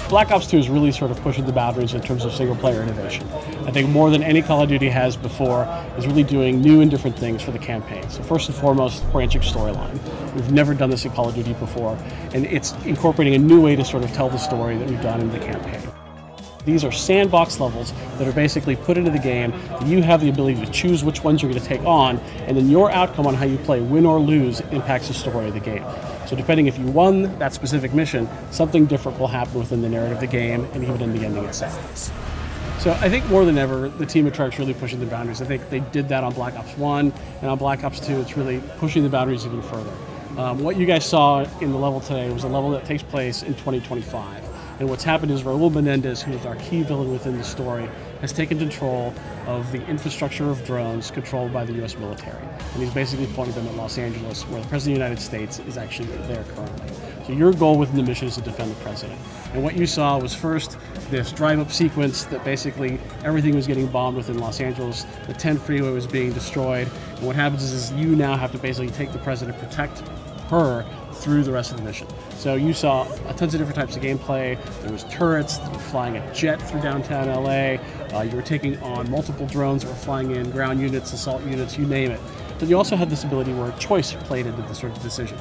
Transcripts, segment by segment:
Black Ops 2 is really sort of pushing the boundaries in terms of single-player innovation. I think more than any Call of Duty has before is really doing new and different things for the campaign. So first and foremost, branching storyline. We've never done this in Call of Duty before, and it's incorporating a new way to sort of tell the story that we've done in the campaign. These are sandbox levels that are basically put into the game. You have the ability to choose which ones you're going to take on, and then your outcome on how you play, win or lose, impacts the story of the game. So depending if you won that specific mission, something different will happen within the narrative of the game and even in the ending itself. So I think more than ever, the team at Treyarch's really pushing the boundaries. I think they did that on Black Ops 1, and on Black Ops 2, it's really pushing the boundaries even further. What you guys saw in the level today was a level that takes place in 2025. And what's happened is Raul Menendez, who is our key villain within the story, has taken control of the infrastructure of drones controlled by the U.S. military. And he's basically pointed them at Los Angeles, where the President of the United States is actually there currently. So your goal within the mission is to defend the President. And what you saw was first this drive-up sequence that basically everything was getting bombed within Los Angeles. The 10 freeway was being destroyed. And what happens is you now have to basically take the President, protect her through the rest of the mission. So you saw tons of different types of gameplay. There was turrets, you were flying a jet through downtown LA, you were taking on multiple drones that were flying in, ground units, assault units, you name it. But you also had this ability where choice played into the sort of decision.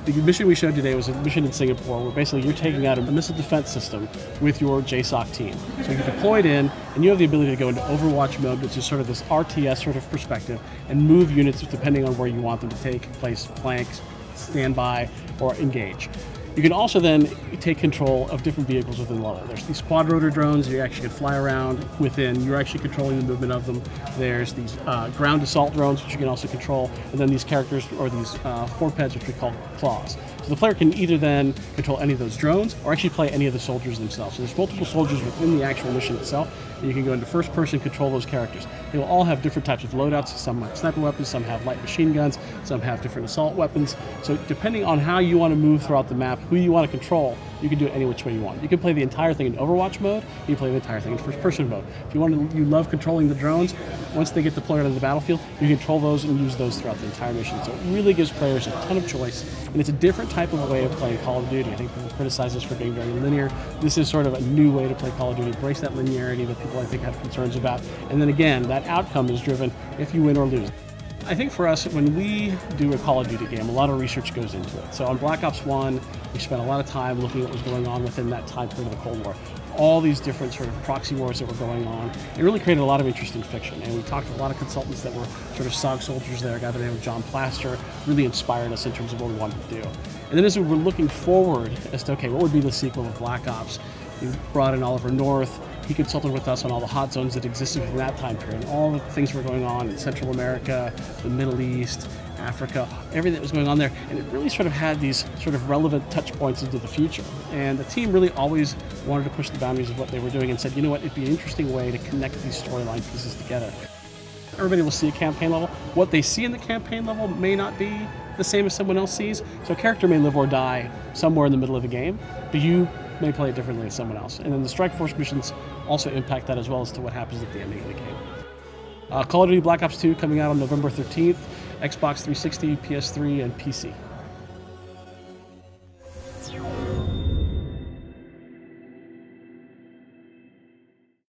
The mission we showed today was a mission in Singapore where basically you're taking out a missile defense system with your JSOC team. So you're deployed in, and you have the ability to go into Overwatch mode, which is sort of this RTS sort of perspective, and move units depending on where you want them to take place, flanks, standby, or engage. You can also then take control of different vehicles within the level. There's these quad rotor drones you actually can fly around within. You're actually controlling the movement of them. There's these ground assault drones, which you can also control. And then these characters, or these forpeds, which we call claws. So the player can either then control any of those drones or actually play any of the soldiers themselves. So there's multiple soldiers within the actual mission itself, and you can go into first person, control those characters. They will all have different types of loadouts. Some have sniper weapons, some have light machine guns, some have different assault weapons. So depending on how you want to move throughout the map, who you want to control, you can do it any which way you want. You can play the entire thing in Overwatch mode, you can play the entire thing in first person mode. If you love controlling the drones, once they get deployed on the battlefield, you can control those and use those throughout the entire mission. So it really gives players a ton of choice, and it's a different type of way of playing Call of Duty. I think people criticize us for being very linear. This is sort of a new way to play Call of Duty, embrace that linearity that people I think have concerns about. And then again, that outcome is driven if you win or lose. I think for us, when we do a Call of Duty game, a lot of research goes into it. So on Black Ops 1, we spent a lot of time looking at what was going on within that time period of the Cold War. All these different sort of proxy wars that were going on. It really created a lot of interesting fiction. And we talked to a lot of consultants that were sort of SOG soldiers there. A guy by the name of John Plaster really inspired us in terms of what we wanted to do. And then as we were looking forward as to, okay, what would be the sequel of Black Ops? We brought in Oliver North. He consulted with us on all the hot zones that existed in that time period, and all the things that were going on in Central America, the Middle East, Africa, everything that was going on there. And it really sort of had these sort of relevant touch points into the future. And the team really always wanted to push the boundaries of what they were doing and said, you know what, it'd be an interesting way to connect these storyline pieces together. Everybody will see a campaign level. What they see in the campaign level may not be the same as someone else sees. So a character may live or die somewhere in the middle of a game, but you may play it differently than someone else. And then the Strike Force missions also impact that as well as to what happens at the ending of the game. Call of Duty Black Ops 2 coming out on November 13th, Xbox 360, PS3, and PC.